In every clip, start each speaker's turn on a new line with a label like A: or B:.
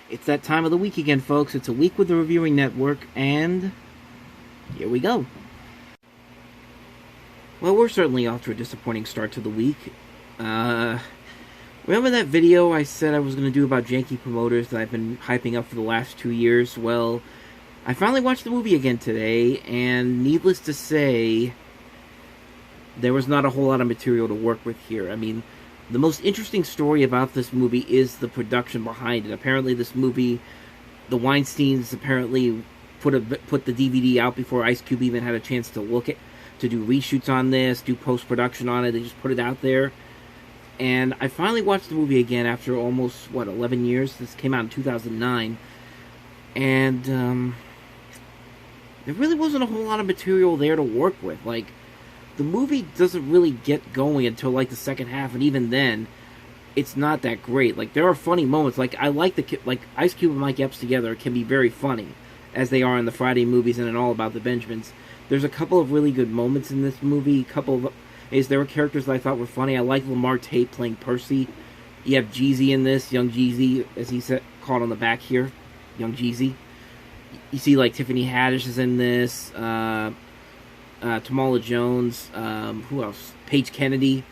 A: It's that time of the week again, folks. It's a week with the Reviewing Network, and here we go. Well, we're certainly off to a disappointing start to the week. Remember that video I said I was going to do about janky promoters that I've been hyping up for the last 2 years? Well, I finally watched the movie again today, and needless to say, there was not a whole lot of material to work with here. I mean, the most interesting story about this movie is the production behind it. Apparently this movie, the Weinsteins apparently put the DVD out before Ice Cube even had a chance to do reshoots on this, do post-production on it. They just put it out there. And I finally watched the movie again after almost, 11 years? This came out in 2009. And there really wasn't a whole lot of material there to work with. Like, the movie doesn't really get going until, the second half, and even then, it's not that great. Like, there are funny moments. Like, I like Ice Cube and Mike Epps together can be very funny, as they are in the Friday movies and in All About the Benjamins. There's a couple of really good moments in this movie. There were characters that I thought were funny. I like Lamar Tate playing Percy. You have Jeezy in this, Young Jeezy, as he's called on the back here, Young Jeezy. You see, Tiffany Haddish is in this, Tamala Jones, who else? Paige Kennedy.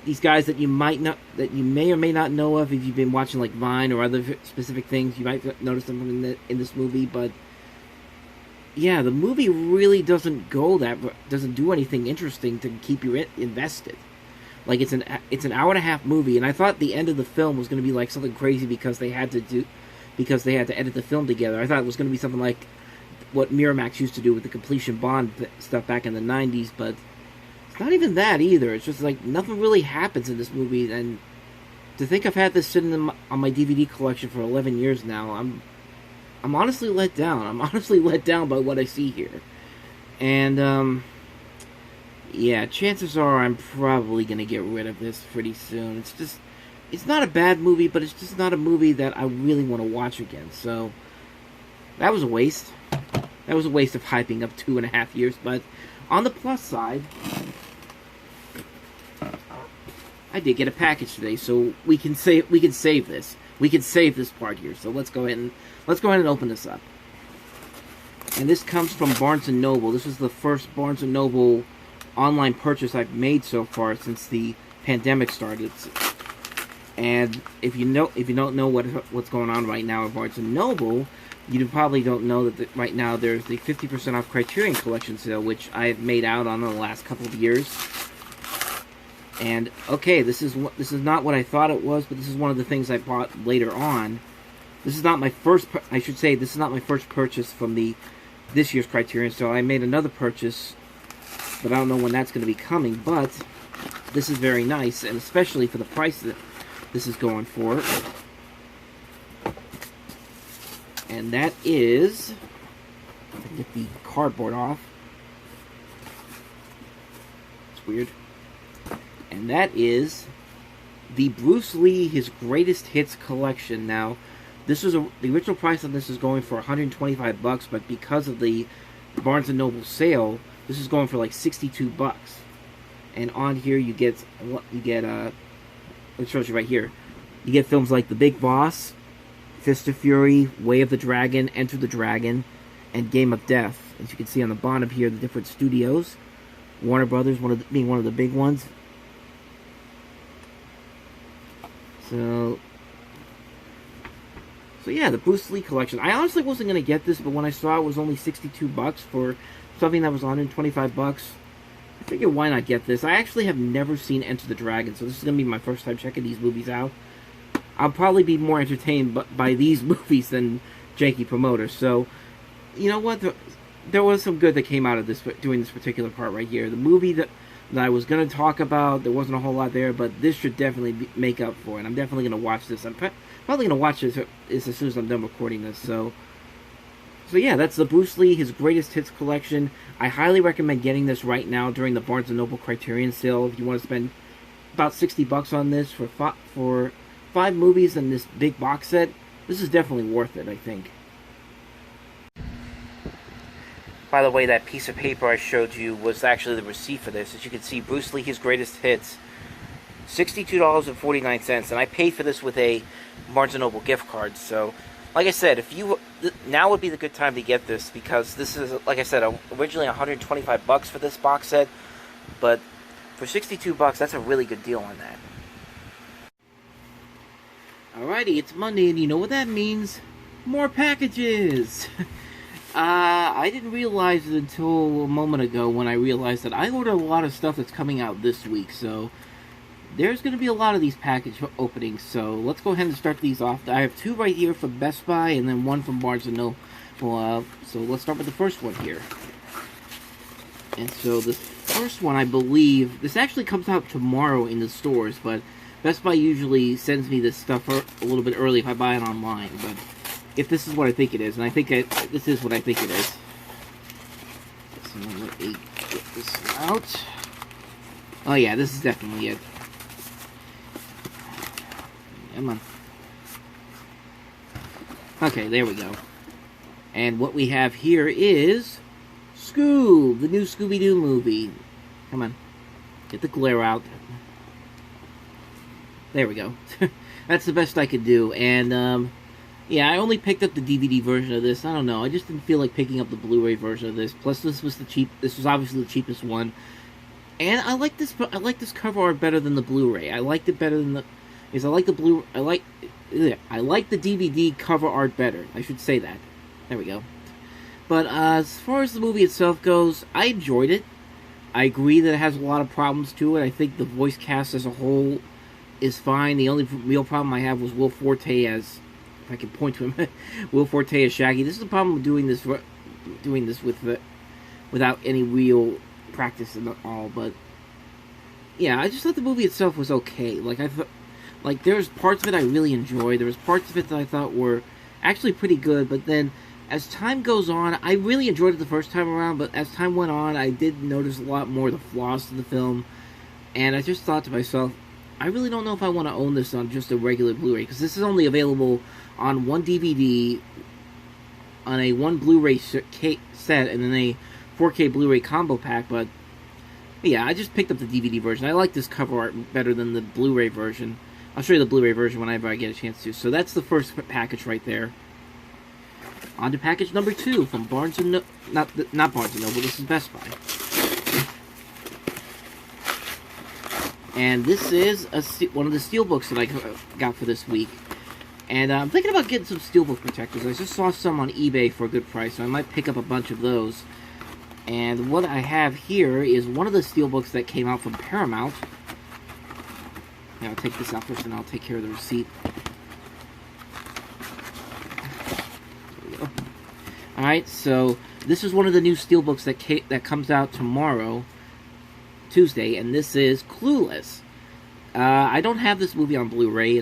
A: These guys that you may or may not know of if you've been watching Vine or other specific things. You might notice them in this movie, but yeah, the movie really doesn't do anything interesting to keep you invested. It's an hour and a half movie, and I thought the end of the film was going to be something crazy because they had to edit the film together. I thought it was going to be something like what Miramax used to do with the completion bond stuff back in the 90s, but it's not even that either. It's just nothing really happens in this movie, and to think I've had this sitting on my DVD collection for 11 years now, I'm honestly let down. I'm honestly let down by what I see here. And, yeah, chances are I'm probably going to get rid of this pretty soon. It's not a bad movie, but it's just not a movie that I really want to watch again, so that was a waste. That was a waste of hyping up 2.5 years, but on the plus side, I did get a package today, so we can save this. We can save this part here. So let's go ahead and open this up. And this comes from Barnes & Noble. This is the first Barnes & Noble online purchase I've made so far since the pandemic started. And if you don't know what's going on right now at Barnes & Noble, you probably don't know that right now there's the 50% off Criterion Collection sale, which I've made out on in the last couple of years. And okay, this is not what I thought it was, but this is one of the things I bought later on. This is not my first. I should say this is not my first purchase from this year's Criterion sale. I made another purchase, but I don't know when that's going to be coming. But this is very nice, and especially for the price that this is going for. And that is, get the cardboard off. It's weird. And that is the Bruce Lee His Greatest Hits collection. Now, the original price on this is going for $125, but because of the Barnes & Noble sale, this is going for $62. And on here you get it shows you right here. You get films like The Big Boss, Fist of Fury, Way of the Dragon, Enter the Dragon, and Game of Death. As you can see on the bottom here, the different studios. Warner Brothers being one of the big ones. So yeah, the Bruce Lee collection. I honestly wasn't going to get this, but when I saw it was only $62 for something that was $125, I figured why not get this. I actually have never seen Enter the Dragon, so this is going to be my first time checking these movies out. I'll probably be more entertained by these movies than janky promoters. So, you know what? There was some good that came out of doing this particular part right here. The movie that I was going to talk about, there wasn't a whole lot there, but this should definitely make up for it. I'm definitely going to watch this. I'm probably going to watch this as soon as I'm done recording this. So yeah, that's the Bruce Lee His Greatest Hits collection. I highly recommend getting this right now during the Barnes & Noble Criterion sale. If you want to spend about $60 on this for 5 movies and this big box set, this is definitely worth it, I think. By the way, that piece of paper I showed you was actually the receipt for this. As you can see, Bruce Lee His Greatest Hits $62.49, and I paid for this with a Barnes & Noble gift card. So, like I said, if you now would be the good time to get this, because this is, like I said, originally $125 for this box set, but for $62, that's a really good deal on that. Alrighty, it's Monday, and you know what that means? More packages! I didn't realize it until a moment ago when I realized that I ordered a lot of stuff that's coming out this week, so there's going to be a lot of these package openings, so let's go ahead and start these off. I have two right here from Best Buy, and then one from Barnes & Noble. So let's start with the first one here. And so the first one, I believe, this actually comes out tomorrow in the stores, but Best Buy usually sends me this stuff a little bit early if I buy it online, but if this is what I think it is, and I think this is what I think it is. So let me get this out. Oh yeah, this is definitely it. Come on. Okay, there we go. And what we have here is Scoob, the new Scooby-Doo movie. Come on. Get the glare out. There we go. That's the best I could do. And, yeah, I only picked up the DVD version of this. I don't know. I just didn't feel like picking up the Blu-ray version of this. Plus, this was obviously the cheapest one. And I like this cover art better than the Blu-ray. I liked it better than I like the DVD cover art better. I should say that. There we go. But as far as the movie itself goes, I enjoyed it. I agree that it has a lot of problems to it. I think the voice cast as a whole is fine. The only real problem I have was Will Forte as, if I can point to him, Will Forte as Shaggy. This is the problem with doing this without any real practice and all. But yeah, I just thought the movie itself was okay. Like there's parts of it I really enjoyed. There was parts of it that I thought were actually pretty good. But then, as time goes on, I really enjoyed it the first time around. But as time went on, I did notice a lot more of the flaws to the film, and I just thought to myself, I really don't know if I want to own this on just a regular Blu-ray, because this is only available on one DVD, on a one Blu-ray set, and then a 4K Blu-ray combo pack. But yeah, I just picked up the DVD version. I like this cover art better than the Blu-ray version. I'll show you the Blu-ray version whenever I get a chance to. So that's the first package right there. On to package number 2 from Barnes & Noble. Not Barnes & Noble, this is Best Buy. And this is one of the steelbooks that I got for this week. And I'm thinking about getting some steelbook protectors. I just saw some on eBay for a good price, so I might pick up a bunch of those. And what I have here is one of the steelbooks that came out from Paramount. Yeah, I'll take this out first and I'll take care of the receipt. There we go. Alright, so this is one of the new steelbooks that comes out tomorrow, Tuesday, and this is Clueless. I don't have this movie on Blu-ray.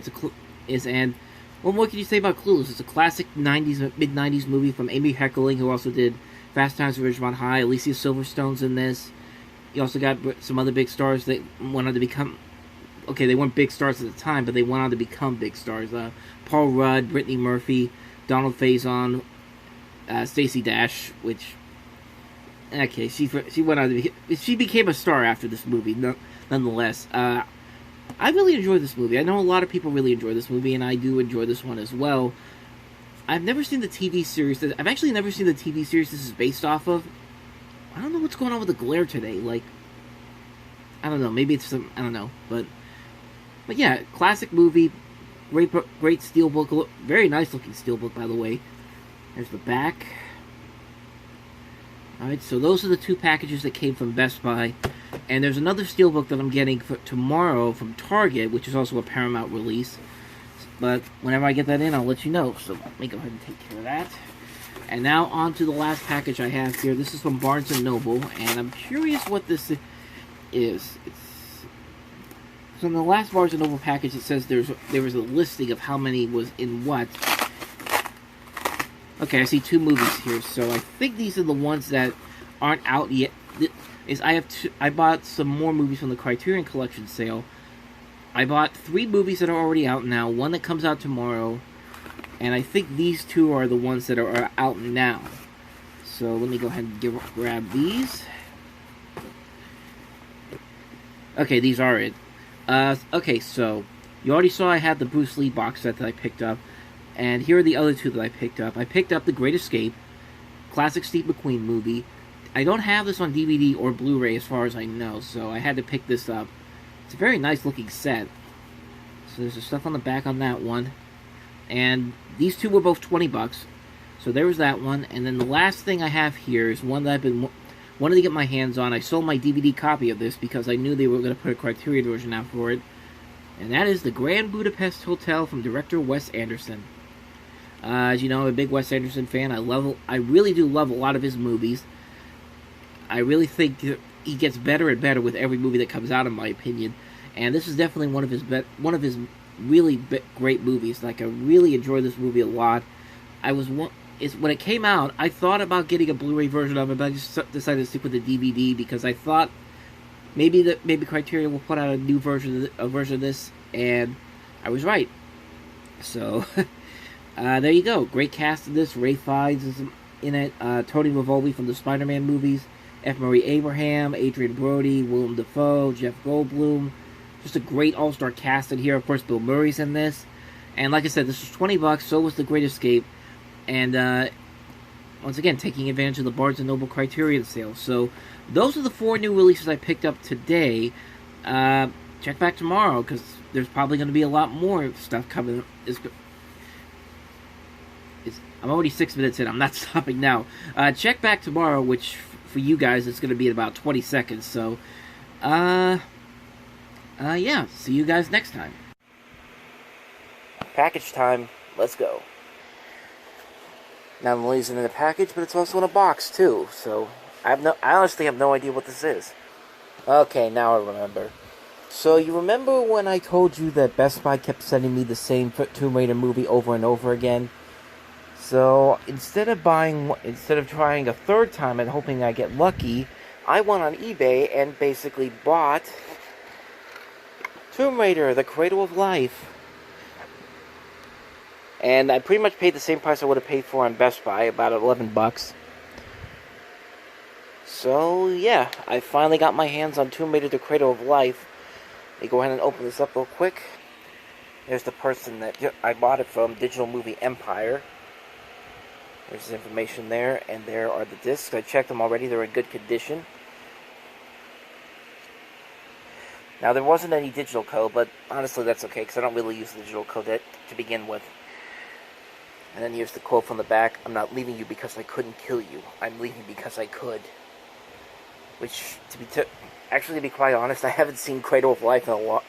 A: And what more can you say about Clueless? It's a classic mid-90s movie from Amy Heckerling, who also did Fast Times at Ridgemont High. Alicia Silverstone's in this. You also got some other big stars that went on to become... Okay, they weren't big stars at the time, but they went on to become big stars. Paul Rudd, Brittany Murphy, Donald Faison, Stacey Dash, which... Okay, she went on to she became a star after this movie, nonetheless. I really enjoyed this movie. I know a lot of people really enjoy this movie, and I do enjoy this one as well. I've never seen the TV series. I've actually never seen the TV series this is based off of. I don't know what's going on with the glare today. Like, I don't know. Maybe it's some... I don't know. But yeah, classic movie. Great steelbook. Very nice looking steelbook, by the way. There's the back. Alright, so those are the two packages that came from Best Buy. And there's another steelbook that I'm getting for tomorrow from Target, which is also a Paramount release. But whenever I get that in, I'll let you know. So let me go ahead and take care of that. And now on to the last package I have here. This is from Barnes & Noble, and I'm curious what this is. So in the last Barnes & Noble package, it says there was a listing of how many was in what. Okay, I see 2 movies here, so I think these are the ones that aren't out yet. I bought some more movies from the Criterion Collection sale. I bought 3 movies that are already out now, 1 that comes out tomorrow, and I think these 2 are the ones that are out now. So let me go ahead and grab these. Okay, these are it. Okay, so you already saw I had the Bruce Lee box set that I picked up, and here are the other two that I picked up. I picked up The Great Escape, classic Steve McQueen movie. I don't have this on DVD or Blu-ray as far as I know, so I had to pick this up. It's a very nice looking set. So there's the stuff on the back on that one. And these two were both 20 bucks. So there was that one. And then the last thing I have here is one that I've been wanting to get my hands on. I sold my DVD copy of this because I knew they were going to put a Criterion version out for it. And that is the Grand Budapest Hotel from director Wes Anderson. As you know, I'm a big Wes Anderson fan. I really do love a lot of his movies. I really think he gets better and better with every movie that comes out, in my opinion. And this is definitely one of his really great movies. Like, I really enjoy this movie a lot. When it came out, I thought about getting a Blu-ray version of it, but I just decided to stick with the DVD because I thought maybe Criterion will put out a new version of this, and I was right. So there you go. Great cast in this. Ralph Fiennes is in it. Tony Revolve from the Spider-Man movies. F. Murray Abraham, Adrian Brody, Willem Dafoe, Jeff Goldblum. Just a great all-star cast in here. Of course, Bill Murray's in this. And like I said, this was 20 bucks. So was The Great Escape. And once again, taking advantage of the Barnes & Noble Criterion sale. So those are the 4 new releases I picked up today. Check back tomorrow, because there's probably going to be a lot more stuff coming. I'm already 6 minutes in. I'm not stopping now. Check back tomorrow, which for you guys it's going to be in about 20 seconds. So, yeah. See you guys next time. Package time. Let's go. Not only is it in a package, but it's also in a box too. So I honestly have no idea what this is. Okay, now I remember. So you remember when I told you that Best Buy kept sending me the same Tomb Raider movie over and over again? So instead of trying a third time and hoping I get lucky, I went on eBay and basically bought Tomb Raider: The Cradle of Life. And I pretty much paid the same price I would have paid for on Best Buy, about 11 bucks. So yeah, I finally got my hands on Tomb Raider: The Cradle of Life. Let me go ahead and open this up real quick. There's the person that I bought it from, Digital Movie Empire. There's the information there, and there are the discs. I checked them already. They're in good condition. Now, there wasn't any digital code, but honestly, that's okay, because I don't really use the digital code to begin with. And then here's the quote from the back. "I'm not leaving you because I couldn't kill you. I'm leaving because I could." Which, actually, to be quite honest, I haven't seen Cradle of Life in a while.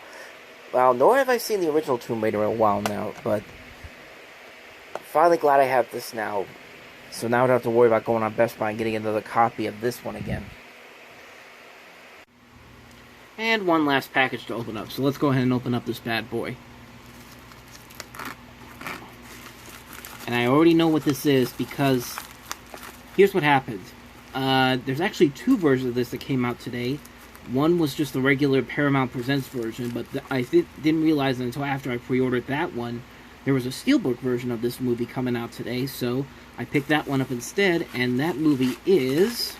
A: Well, nor have I seen the original Tomb Raider in a while now, but I'm finally glad I have this now. So now I don't have to worry about going on Best Buy and getting another copy of this one again. And one last package to open up. So let's go ahead and open up this bad boy. And I already know what this is because here's what happened. There's actually 2 versions of this that came out today. One was just the regular Paramount Presents version, but I didn't realize it until after I pre-ordered that one. There was a Steelbook version of this movie coming out today, so I picked that one up instead, and that movie is...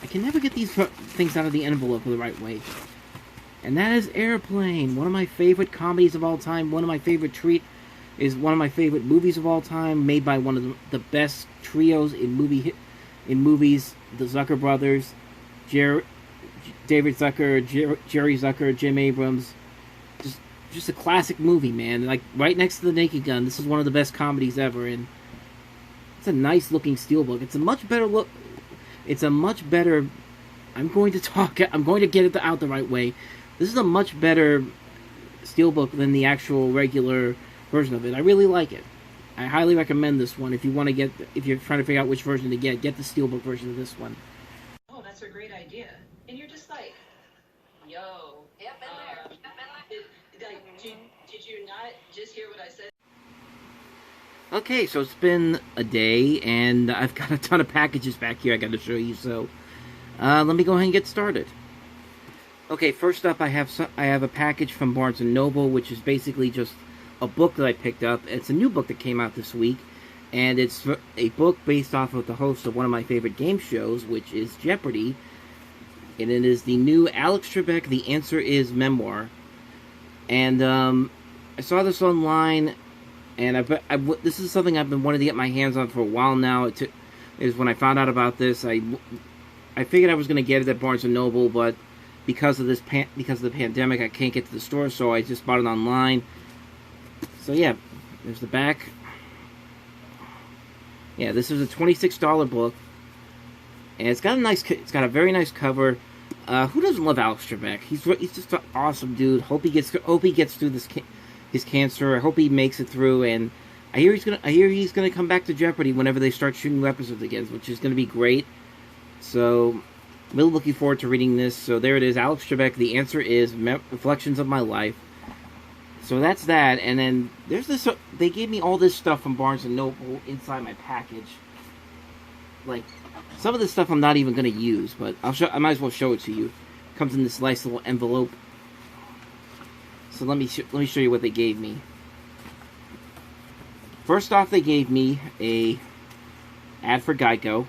A: I can never get these things out of the envelope the right way. And that is Airplane, one of my favorite comedies of all time, one of my favorite movies of all time, made by one of the best trios in movies, the Zucker brothers, David Zucker, Jerry Zucker, Jim Abrams. Just a classic movie, man. Like, right next to The Naked Gun, this is one of the best comedies ever, and it's a nice looking steelbook. It's a much better look. It's a much better... I'm going to get it out the right way. This is a much better steelbook than the actual regular version of it. I really like it. I highly recommend this one if you're trying to figure out which version to get the steelbook version of this one.
B: Oh, that's a great idea. And you're just like, yo. Yep, been there. Did you not just hear what I said?
A: Okay, so it's been a day, and I've got a ton of packages back here I got to show you, so let me go ahead and get started. Okay, first up I have a package from Barnes & Noble, which is basically just a book that I picked up. It's a new book that came out this week, and it's a book based off of the host of one of my favorite game shows, which is Jeopardy! and it is the new Alex Trebek, The Answer Is memoir. And I saw this online, and this is something I've been wanting to get my hands on for a while now. Is when I found out about this, I figured I was going to get it at Barnes & Noble, but because of the pandemic, I can't get to the store, so I just bought it online. So yeah, there's the back. Yeah, this is a $26 book, and it's got a very nice cover. Who doesn't love Alex Trebek? He's just an awesome dude. Hope he gets through his cancer. I hope he makes it through. And I hear he's gonna come back to Jeopardy whenever they start shooting new episodes again, which is gonna be great. So I'm really looking forward to reading this. So there it is, Alex Trebek. The Answer Is Reflections of My Life. So that's that. And then there's this. They gave me all this stuff from Barnes & Noble inside my package. Like, some of this stuff I'm not even going to use, but I might as well show it to you. It comes in this nice little envelope. So let me show you what they gave me. First off, they gave me a ad for Geico.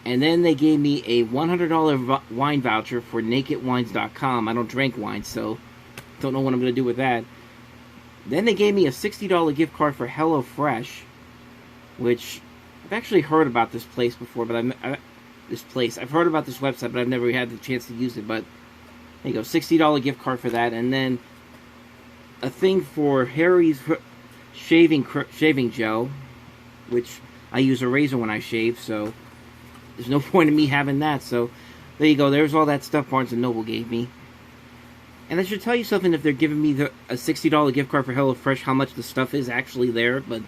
A: And then they gave me a $100 wine voucher for nakedwines.com. I don't drink wine, so don't know what I'm going to do with that. Then they gave me a $60 gift card for HelloFresh, which I've actually heard about this place before, but I've heard about this website, but I've never had the chance to use it. But there you go, $60 gift card for that, and then a thing for Harry's shaving gel, which I use a razor when I shave, so there's no point in me having that. So there you go. There's all that stuff Barnes & Noble gave me. And I should tell you something, if they're giving me a $60 gift card for HelloFresh, how much the stuff is actually there. But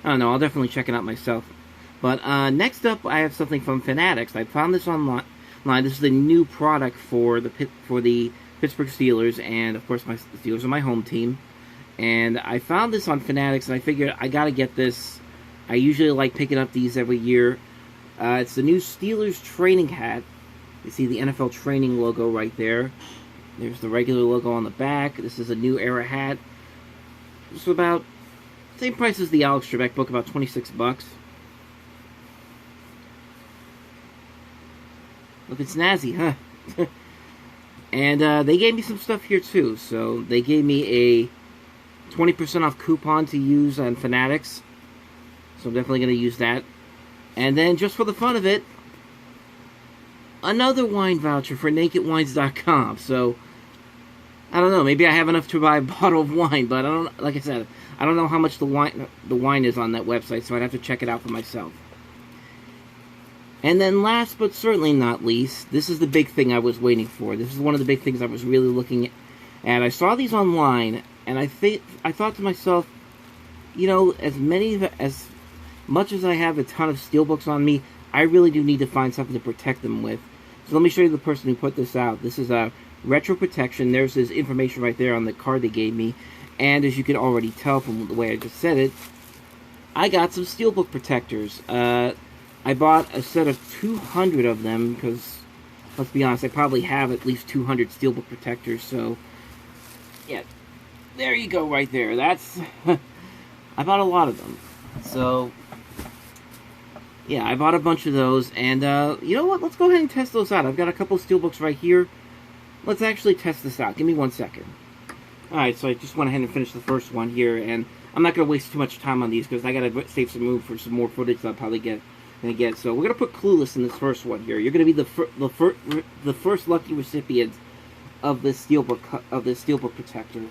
A: I don't know. I'll definitely check it out myself. But next up, I have something from Fanatics. I found this online. This is the new product for the Pittsburgh Steelers, and of course, the Steelers are my home team. And I found this on Fanatics, and I figured I gotta get this. I usually like picking up these every year. It's the new Steelers training hat. You see the NFL training logo right there. There's the regular logo on the back. This is a new era hat. It's about same price as the Alex Trebek book, about $26. Look, it's snazzy, huh? And they gave me some stuff here too. So they gave me a 20% off coupon to use on Fanatics. So I'm definitely going to use that. And then, just for the fun of it, another wine voucher for nakedwines.com. So, I don't know. Maybe I have enough to buy a bottle of wine, but I don't. Like I said, I don't know how much the wine is on that website, so I'd have to check it out for myself. And then, last but certainly not least, this is the big thing I was waiting for. This is one of the big things I was really looking at. And I saw these online, and I thought to myself, you know, as much as I have a ton of steelbooks on me, I really do need to find something to protect them with. So let me show you the person who put this out. This is a retro protection. There's his information right there on the card they gave me. And as you can already tell from the way I just said it, I got some steelbook protectors. I bought a set of 200 of them because, let's be honest, I probably have at least 200 steelbook protectors. So, yeah, there you go right there. That's, I bought a lot of them. So, yeah, I bought a bunch of those, and you know what? Let's go ahead and test those out. I've got a couple of steelbooks right here. Let's actually test this out. Give me 1 second. Alright, so I just went ahead and finished the first one here, and I'm not going to waste too much time on these, because I got to save some room for some more footage that I'll probably going to get. So we're going to put Clueless in this first one here. You're going to be the first lucky recipient of this steelbook protector.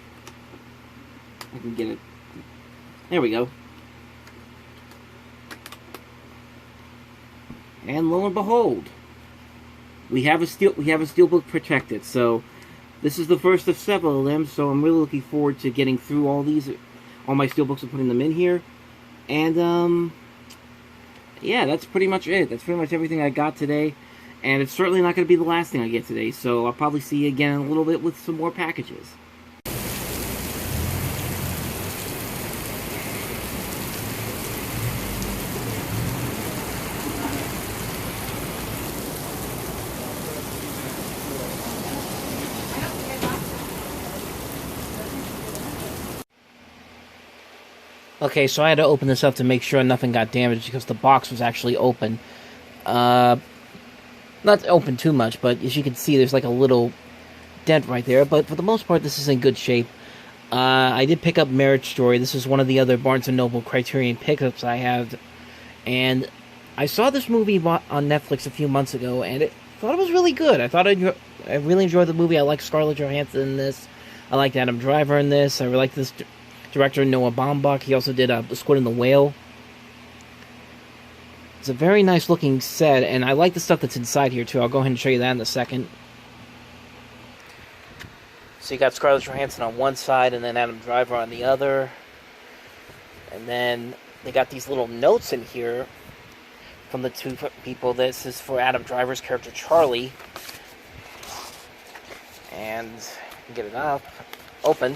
A: I can get it. There we go. And lo and behold, we have a steelbook protected. So this is the first of several of them. So I'm really looking forward to getting through all my steelbooks and putting them in here. And yeah, that's pretty much it. That's pretty much everything I got today. And it's certainly not going to be the last thing I get today. So I'll probably see you again in a little bit with some more packages. Okay, so I had to open this up to make sure nothing got damaged because the box was actually open. Not Not open too much, but as you can see, there's like a little dent right there. But for the most part, this is in good shape. I did pick up Marriage Story. This is one of the other Barnes & Noble Criterion pickups I have. And I saw this movie on Netflix a few months ago, and I thought it was really good. I really enjoyed the movie. I like Scarlett Johansson in this. I liked Adam Driver in this. I really like this director, Noah Baumbach. He also did The Squid and the Whale. It's a very nice looking set, and I like the stuff that's inside here too. I'll go ahead and show you that in a second. So you got Scarlett Johansson on one side, and then Adam Driver on the other. And then they got these little notes in here from the two people. This is for Adam Driver's character, Charlie. And get it up. Open.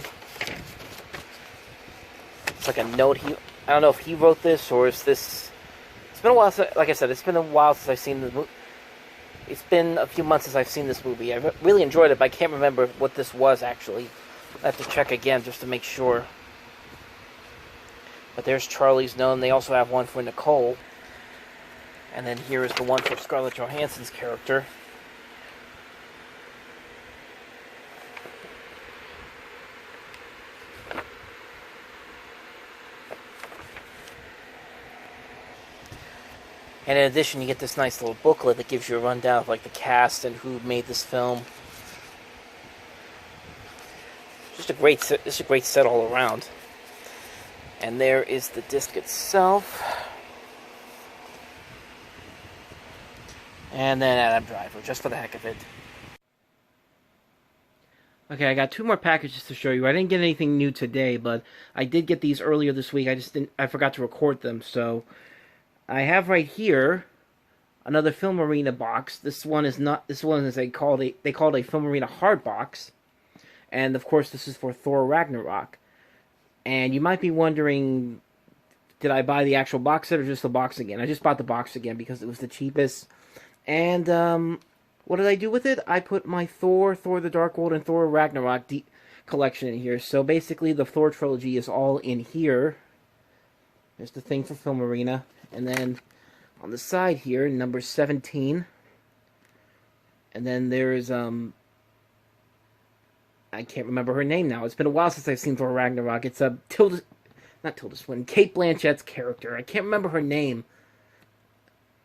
A: It's like a note. I don't know if he wrote this, or is this... It's been a while, like I said, it's been a while since I've seen the movie. It's been a few months since I've seen this movie. I really enjoyed it, but I can't remember what this was, actually. I have to check again just to make sure. But there's Charlie's note, and they also have one for Nicole. And then here is the one for Scarlett Johansson's character. And in addition, you get this nice little booklet that gives you a rundown of like the cast and who made this film. Just a great set all around. And there is the disc itself. And then Adam Driver, just for the heck of it. Okay, I got two more packages to show you. I didn't get anything new today, but I did get these earlier this week. I forgot to record them, so I have right here another Film Arena box. This one is they called a Film Arena hard box. And of course this is for Thor Ragnarok. And you might be wondering, did I buy the actual box set or just the box again? I just bought the box again because it was the cheapest. And what did I do with it? I put my Thor the Dark World, and Thor Ragnarok collection in here. So basically the Thor trilogy is all in here. There's the thing for Film Arena. And then on the side here, number 17. And then there's, I can't remember her name now. It's been a while since I've seen Thor Ragnarok. It's Not Tilda Swinton, Cate Blanchett's character. I can't remember her name.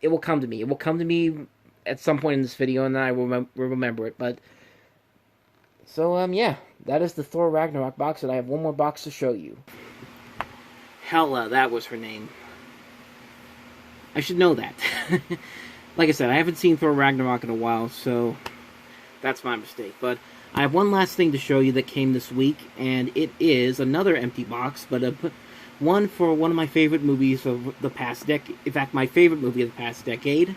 A: It will come to me. It will come to me at some point in this video, and then I will remember it. But, so, yeah. That is the Thor Ragnarok box, and I have one more box to show you. Hela, that was her name. I should know that. Like I said, I haven't seen Thor Ragnarok in a while, so that's my mistake. But I have one last thing to show you that came this week, and it is another empty box, but one for one of my favorite movies of the past decade. In fact, my favorite movie of the past decade.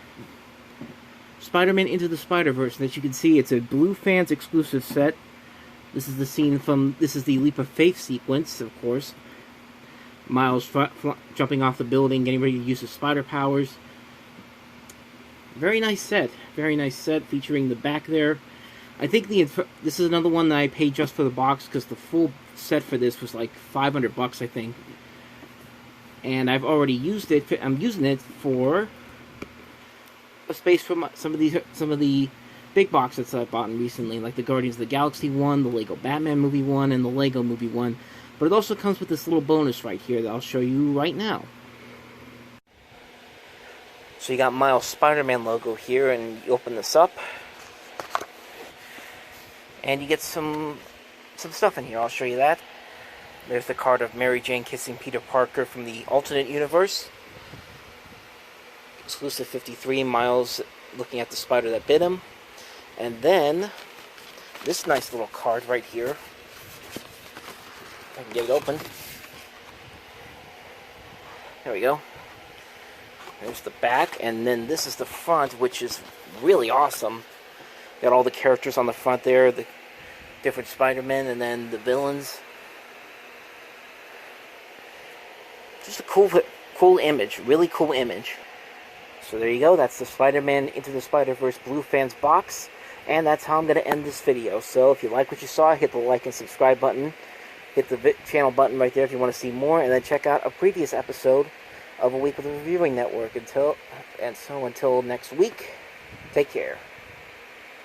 A: Spider-Man Into the Spider-Verse. And as you can see, it's a Blue Fans exclusive set. This is the Leap of Faith sequence, of course. Miles jumping off the building, getting ready to use his spider powers. Very nice set. Very nice set featuring the back there. I think this is another one that I paid just for the box because the full set for this was like $500, I think. And I've already used it. I'm using it for a space for some of the big box sets I've bought recently, like the Guardians of the Galaxy one, the Lego Batman movie one, and the Lego movie one. But it also comes with this little bonus right here that I'll show you right now. So you got Miles' Spider-Man logo here, and you open this up. And you get some stuff in here. I'll show you that. There's the card of Mary Jane kissing Peter Parker from the alternate universe. Exclusive 53, Miles looking at the spider that bit him. And then, this nice little card right here. I can get it open. There we go. There's the back, and then this is the front, which is really awesome. Got all the characters on the front there, the different Spider-Men, and then the villains. Just a cool image, really cool image. So there you go, that's the Spider-Man Into the Spider-Verse Blue Fans box, and that's how I'm going to end this video. So if you like what you saw, hit the like and subscribe button. Hit the channel button right there if you want to see more, and then check out a previous episode of A Week with the Reviewing Network. Until next week, Take care.